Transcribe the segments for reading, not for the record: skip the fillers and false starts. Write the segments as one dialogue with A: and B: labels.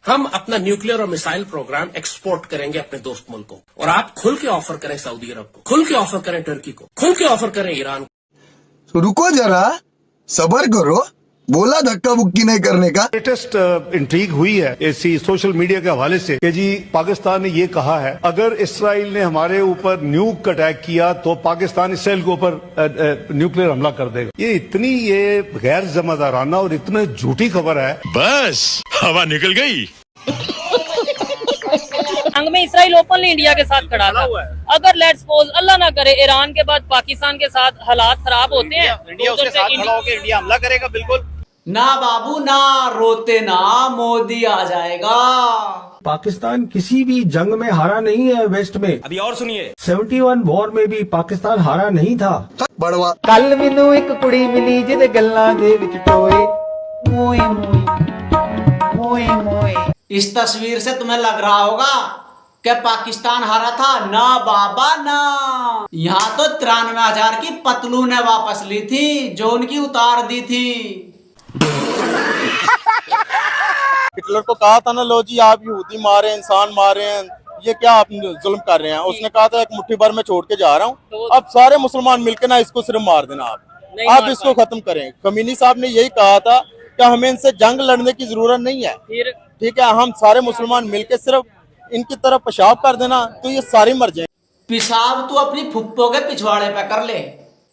A: हम अपना न्यूक्लियर और मिसाइल प्रोग्राम एक्सपोर्ट करेंगे अपने दोस्त मुल्कों को, और आप खुल के ऑफर करें सऊदी अरब को, खुल के ऑफर करें टर्की को, खुल के ऑफर करें ईरान को।
B: रुको जरा, सबर करो, बोला धक्का बुक्की नहीं करने का।
C: लेटेस्ट इंट्रीग हुई है इसी सोशल मीडिया के हवाले से कि जी पाकिस्तान ने ये कहा है अगर इसराइल ने हमारे ऊपर न्यूक अटैक किया तो पाकिस्तान इसराइल के ऊपर न्यूक्लियर हमला कर देगा। ये गैर जिम्मेदाराना और इतनी झूठी खबर है।
D: बस हवा निकल गई।
E: अंग में इसराइल ओपनली इंडिया के साथ खड़ा था। अगर लेट्स सपोज अल्लाह ना करे ईरान के बाद पाकिस्तान के साथ हालात खराब होते हैं,
F: इंडिया उसके साथ खड़ा होकर इंडिया हमला करेगा। बिल्कुल
G: ना बाबू ना, रोते ना, मोदी आ जाएगा।
H: पाकिस्तान किसी भी जंग में हारा नहीं है वेस्ट में।
F: अभी और सुनिए,
H: 71 वॉर में भी पाकिस्तान हारा नहीं था।
B: बड़वा
I: कल मैनू एक कुड़ी मिली जिहदे गल्लां दे विच टोए मोए मोए मोए मोए।
G: इस तस्वीर से तुम्हें लग रहा होगा कि पाकिस्तान हारा था। ना बाबा ना, यहाँ तो 93,000 की पतलू ने वापस ली थी जो उनकी उतार दी थी।
J: हिटलर को कहा था ना, लो जी आप यहूदी मारे, इंसान मारे हैं, ये क्या आप जुल्म कर रहे हैं। उसने कहा था एक मुट्ठी भर में छोड़ के जा रहा हूँ। अब सारे मुसलमान मिलकर ना इसको सिर्फ मार देना, आप इसको खत्म करें। खमीनी साहब ने यही कहा था कि हमें इनसे जंग लड़ने की जरूरत नहीं है, ठीक है। हम सारे मुसलमान मिलकर सिर्फ इनकी तरफ पेशाब कर देना तो ये सारे मर जाए।
G: पेशाब तू अपनी फुप्पो के पिछवाड़े पे कर ले,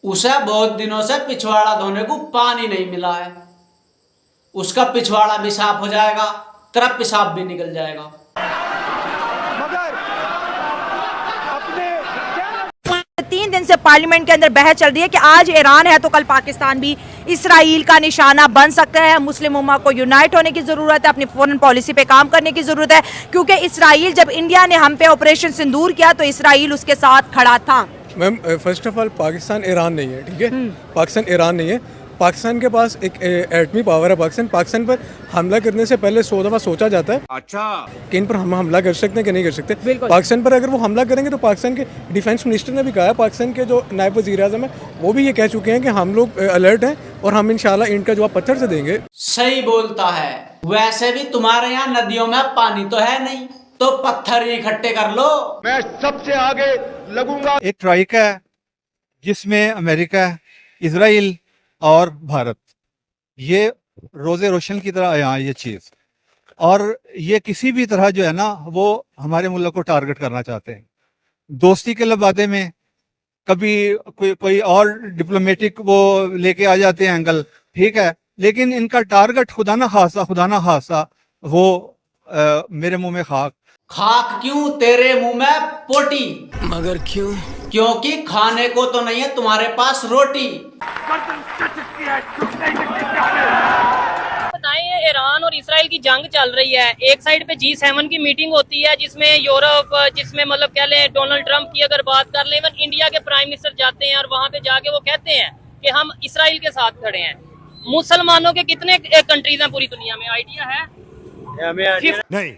G: उसे बहुत दिनों से पिछवाड़ा धोने को पानी नहीं मिला है। उसका पिछवाड़ा भी साफ हो जाएगा, तेरा पेशाब भी निकल जाएगा।
I: मगर अपने
K: 3 दिन से पार्लियामेंट के अंदर बहस चल रही है कि आज ईरान है तो कल पाकिस्तान भी इसराइल का निशाना बन सकता है। मुस्लिम उम्मा को यूनाइट होने की जरूरत है, अपनी फॉरेन पॉलिसी पे काम करने की जरूरत है, क्योंकि इसराइल जब इंडिया ने हम पे ऑपरेशन सिंदूर किया तो इसराइल उसके साथ खड़ा था।
L: Ma'am first of all Pakistan Iran नहीं है, ठीक है। पाकिस्तान ईरान नहीं है। पाकिस्तान के पास एक एटमी पावर है। पाकिस्तान पर हमला करने से पहले 100 दफा सोचा जाता है
F: अच्छा
L: कि इन पर हम हमला कर सकते हैं कि नहीं कर सकते। पाकिस्तान पर अगर वो हमला करेंगे तो पाकिस्तान के डिफेंस मिनिस्टर ने भी कहा है, पाकिस्तान के जो नायब वज़ीर आज़म है वो भी ये कह चुके हैं कि हम लोग अलर्ट हैं और हम इंशाल्लाह इनका जवाब पत्थर से देंगे।
G: सही बोलता है। वैसे भी तुम्हारे यहाँ नदियों में पानी तो है नहीं, तो पत्थर ही इकट्ठे कर लो।
C: मैं सबसे आगे लगूंगा।
M: एक ट्राइका है जिसमें अमेरिका, इजराइल और भारत, ये रोजे रोशन की तरह यहाँ ये चीज, और ये किसी भी तरह जो है ना वो हमारे मुल्क को टारगेट करना चाहते हैं। दोस्ती के लबादे में कभी कोई और डिप्लोमेटिक वो लेके आ जाते हैं एंगल, ठीक है, लेकिन इनका टारगेट खुदा ना खासा वो मेरे मुंह में खाक।
G: खाक क्यों, तेरे मुंह में पोटी।
A: मगर क्यों?
G: क्योंकि खाने को तो नहीं है तुम्हारे पास रोटी।
E: बताएं, ईरान और इसराइल की जंग चल रही है। एक साइड पे G7 की मीटिंग होती है जिसमें यूरोप, जिसमें मतलब कह लें डोनाल्ड ट्रंप की अगर बात कर लें, इवन इंडिया के प्राइम मिनिस्टर जाते हैं और वहां पे जाके वो कहते हैं कि हम इसराइल के साथ खड़े हैं। मुसलमानों के कितने कंट्रीज हैं पूरी दुनिया में, आइडिया है?
F: नहीं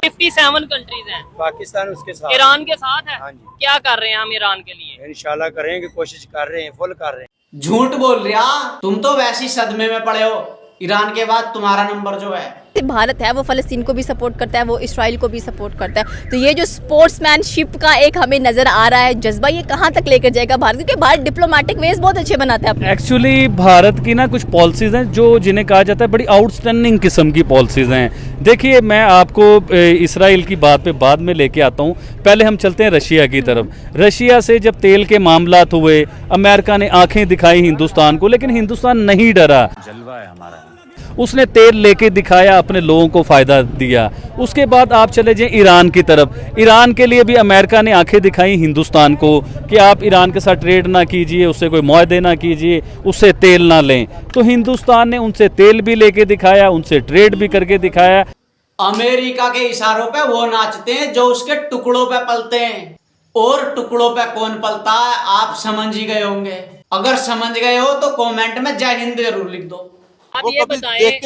E: 57 कंट्रीज हैं।
F: पाकिस्तान उसके साथ,
E: ईरान के साथ है।
F: हाँ जी।
E: क्या कर रहे हैं हम ईरान के लिए?
F: इंशाल्लाह करेंगे, कोशिश कर रहे हैं, फुल कर रहे हैं।
G: झूठ बोल रहा, तुम तो वैसी सदमे में पड़े हो। ईरान के बाद तुम्हारा नंबर जो है।
K: भारत है वो फलस्तीन को भी सपोर्ट करता है, वो इसराइल को भी सपोर्ट करता है। तो ये जो स्पोर्ट्समैनशिप का एक हमें नजर आ रहा है जज्बा, ये कहाँ तक लेकर जाएगा भारत? क्योंकि भारत डिप्लोमेटिक वेज बहुत अच्छे बनाता है।
N: एक्चुअली भारत की ना कुछ पॉलिसीज हैं जो जिन्हें कहा जाता है बड़ी आउटस्टैंडिंग किस्म की पॉलिसीज हैं। देखिए, मैं आपको इसराइल की बात पे बाद में लेके आता हूँ। पहले हम चलते हैं रशिया की तरफ। रशिया से जब तेल के मामलात हुए, अमेरिका ने आंखें दिखाई हिंदुस्तान को, लेकिन हिंदुस्तान नहीं डरा।
F: जलवा है हमारा,
N: उसने तेल लेके दिखाया, अपने लोगों को फायदा दिया। उसके बाद आप चले जाएं ईरान की तरफ। ईरान के लिए भी अमेरिका ने आंखें दिखाई हिंदुस्तान को कि आप ईरान के साथ ट्रेड ना कीजिए, उससे कोई मुआहदे ना कीजिए, उससे तेल ना लें। तो हिंदुस्तान ने उनसे तेल भी लेके दिखाया, उनसे ट्रेड भी करके दिखाया।
G: अमेरिका के इशारों पे वो नाचते हैं जो उसके टुकड़ों पे पलते हैं, और टुकड़ों पे कौन पलता है आप समझ ही गए होंगे। अगर समझ गए हो तो कमेंट में जय हिंद जरूर लिख दो।
E: आप ये बताएं,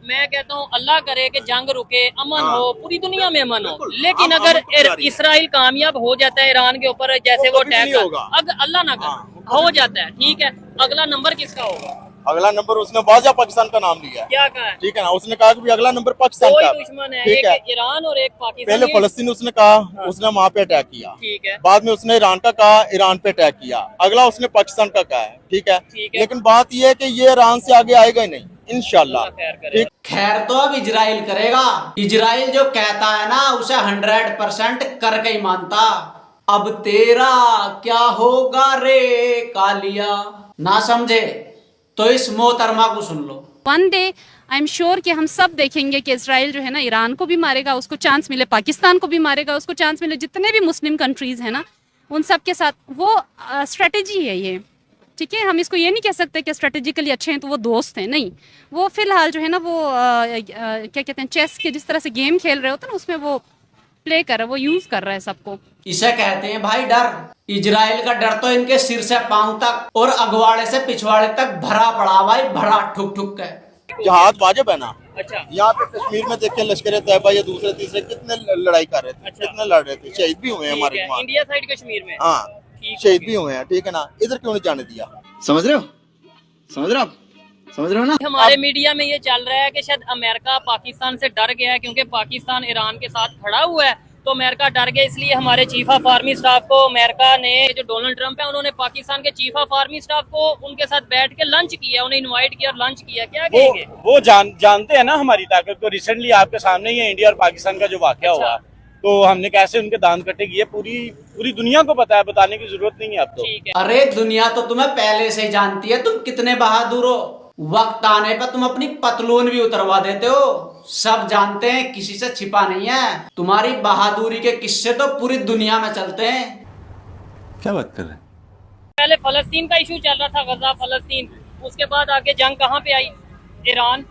E: मैं कहता हूँ अल्लाह करे कि जंग रुके, अमन हो, पूरी दुनिया में अमन हो। लेकिन अगर इसराइल कामयाब हो जाता है ईरान के ऊपर, जैसे वो अटैक, अगर अल्लाह ना करे हो जाता है, ठीक है, अगला नंबर किसका होगा?
J: अगला नंबर उसने वाजा पाकिस्तान का नाम लिया है।
E: क्या कहा है?
J: ठीक है ना, उसने कहा कि भी अगला नंबर पाकिस्तान
E: दो
J: का
E: ही दुश्मन है,
J: ठीक है।
E: एक ईरान और एक पाकिस्तान।
J: पहले फलस्तीन उसने कहा, उसने वहां पे अटैक किया।
E: ठीक है।
J: बाद में उसने ईरान का कहा, ईरान पे अटैक किया। अगला उसने पाकिस्तान का कहा है। ठीक है, लेकिन बात यह है कि ये ईरान से आगे आएगा ही नहीं इंशाल्लाह। ठीक,
G: खैर तो अब इजराइल करेगा। इजराइल जो कहता है ना उसे 100% करके ही मानता। अब तेरा क्या होगा रे कालिया, ना समझे तो इस मोहतरमा को सुन लो।
O: One day I am sure कि हम सब देखेंगे कि इसराइल जो है ना ईरान को भी मारेगा, उसको चांस मिले, पाकिस्तान को भी मारेगा, उसको चांस मिले, जितने भी मुस्लिम कंट्रीज हैं ना उन सब के साथ। वो स्ट्रेटेजी है ये, ठीक है। हम इसको ये नहीं कह सकते कि स्ट्रेटेजिकली अच्छे हैं तो वो दोस्त हैं, नहीं। वो फिलहाल जो है ना वो क्या कहते हैं, चेस के जिस तरह से गेम खेल रहे होते हैं ना उसमें वो प्ले कर रहा है, वो यूज कर रहा है सबको।
G: इसे कहते हैं भाई डर। इजराइल का डर तो इनके सिर से पांव तक और अगवाड़े से पिछवाड़े तक भरा पड़ा भाई, भरा ठुक ठुक के।
J: जहाद वाजिब है ना।
E: अच्छा,
J: यहाँ पे कश्मीर में देखें लश्कर तैयबा या दूसरे तीसरे कितने लड़ाई कर रहे थे। अच्छा। कितने लड़ रहे थे, शहीद भी हुए हैं हमारे जवान।
E: इंडिया साइड कश्मीर में
J: हाँ शहीद भी हुए हैं। ठीक है ना, इधर क्यों नहीं जाने दिया? समझ रहे हो, समझ रहे हो आप, समझ रहे हो ना।
E: हमारे मीडिया में ये चल रहा है कि शायद अमेरिका पाकिस्तान से डर गया है क्योंकि पाकिस्तान ईरान के साथ खड़ा हुआ है, तो अमेरिका डर गया। इसलिए हमारे चीफ ऑफ आर्मी स्टाफ को अमेरिका ने, जो डोनाल्ड ट्रंप है, उन्होंने पाकिस्तान के चीफ ऑफ आर्मी स्टाफ को उनके साथ बैठ के लंच किया, उन्हें इनवाइट किया और लंच किया। क्या कहेंगे?
F: वो जानते हैं ना हमारी ताकत को। रिसेंटली आपके सामने ही इंडिया और पाकिस्तान का जो वाकया हुआ, तो हमने कैसे उनके दांत कटे किए, पूरी दुनिया को पता है, बताने की जरूरत नहीं है अब तो।
G: अरे दुनिया तो तुम्हें पहले से ही जानती है तुम कितने बहादुर हो। वक्त आने पर तुम अपनी पतलून भी उतरवा देते हो। सब जानते हैं, किसी से छिपा नहीं है। तुम्हारी बहादुरी के किस्से तो पूरी दुनिया में चलते हैं।
M: क्या बात कर रहे हैं?
E: पहले फलस्तीन का इशू चल रहा था, गजा फलस्तीन, उसके बाद आगे जंग कहाँ पे आई? ईरान।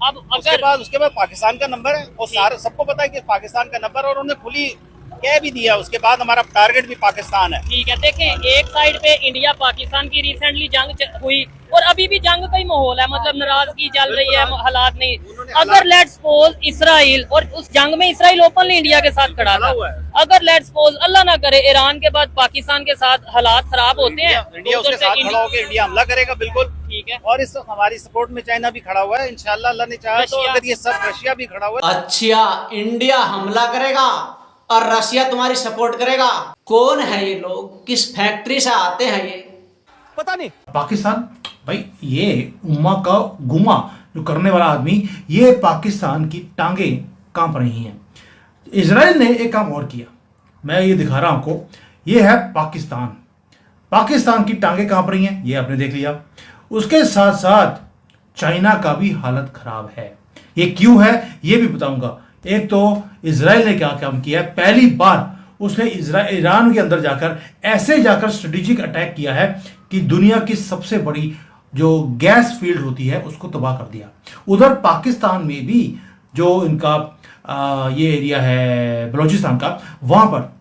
E: अब
F: उसके बाद पाकिस्तान का नंबर है और सारे सबको पता है कि पाकिस्तान का नंबर, और उन्होंने खुली कह भी दिया। उसके बाद हमारा टारगेट भी पाकिस्तान है।
E: ठीक है, देखें एक साइड पे इंडिया पाकिस्तान की रिसेंटली जंग हुई और अभी भी जंग का ही माहौल है, मतलब नाराजगी चल रही है, हालात नहीं। अगर लेट्स सपोज इसराइल, और उस जंग में इसराइल ओपनली इंडिया के साथ खड़ा था, अगर लेट्स सपोज अल्लाह ना करे ईरान के बाद पाकिस्तान के साथ हालात खराब होते हैं,
F: इंडिया उसके साथ खड़ा होकर इंडिया हमला करेगा, बिल्कुल
E: ठीक है।
F: और इस हमारी सपोर्ट में चाइना भी खड़ा हुआ है, इंशाल्लाह अल्लाह ने चाहा तो। अगर ये सब रशिया भी खड़ा हुआ है।
G: अच्छा, इंडिया हमला करेगा और रशिया तुम्हारी सपोर्ट करेगा? कौन है ये लोग, किस फैक्ट्री से आते हैं ये,
F: पता नहीं।
H: पाकिस्तान भाई, ये उम्मा का गुमा जो करने वाला आदमी, ये पाकिस्तान की टांगे कांप रही हैं। इजराइल ने एक काम और किया, मैं ये दिखा रहा हूं आपको, ये है पाकिस्तान की टांगे कांप रही हैं, ये आपने देख लिया। उसके साथ साथ चाइना का भी हालत खराब है। ये क्यों है ये भी बताऊंगा। एक तो इजराइल ने क्या काम किया है, पहली बार उसने ईरान के अंदर जाकर ऐसे जाकर स्ट्रेटेजिक अटैक किया है कि दुनिया की सबसे बड़ी जो गैस फील्ड होती है उसको तबाह कर दिया। उधर पाकिस्तान में भी जो इनका ये एरिया है बलूचिस्तान का, वहां पर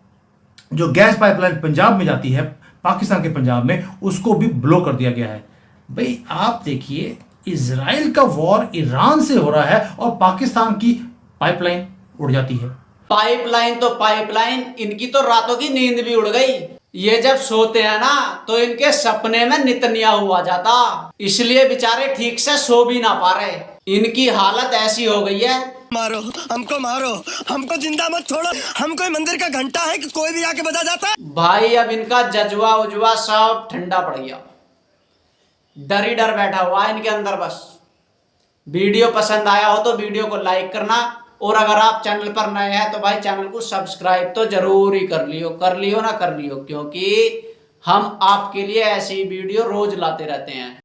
H: जो गैस पाइपलाइन पंजाब में जाती है, पाकिस्तान के पंजाब में, उसको भी ब्लो कर दिया गया है। भाई आप देखिए, इजराइल का वॉर ईरान से हो रहा है और पाकिस्तान की पाइपलाइन उड़ जाती है।
G: पाइपलाइन तो पाइपलाइन, इनकी तो रातों की नींद भी उड़ गई। ये जब सोते हैं ना तो इनके सपने में नेतन्याहू आ जाता, इसलिए बेचारे ठीक से सो भी ना पा रहे। इनकी हालत ऐसी हो गई है,
P: मारो हमको जिंदा मत छोड़ो, हम कोई मंदिर का घंटा है कि कोई भी आके बजा जाता है।
G: भाई अब इनका जज्बा उजवा सब ठंडा पड़ गया, डर ही डर बैठा हुआ है इनके अंदर। बस वीडियो पसंद आया हो तो वीडियो को लाइक करना, और अगर आप चैनल पर नए हैं तो भाई चैनल को सब्सक्राइब तो जरूर ही कर लियो, क्योंकि हम आपके लिए ऐसी वीडियो रोज लाते रहते हैं।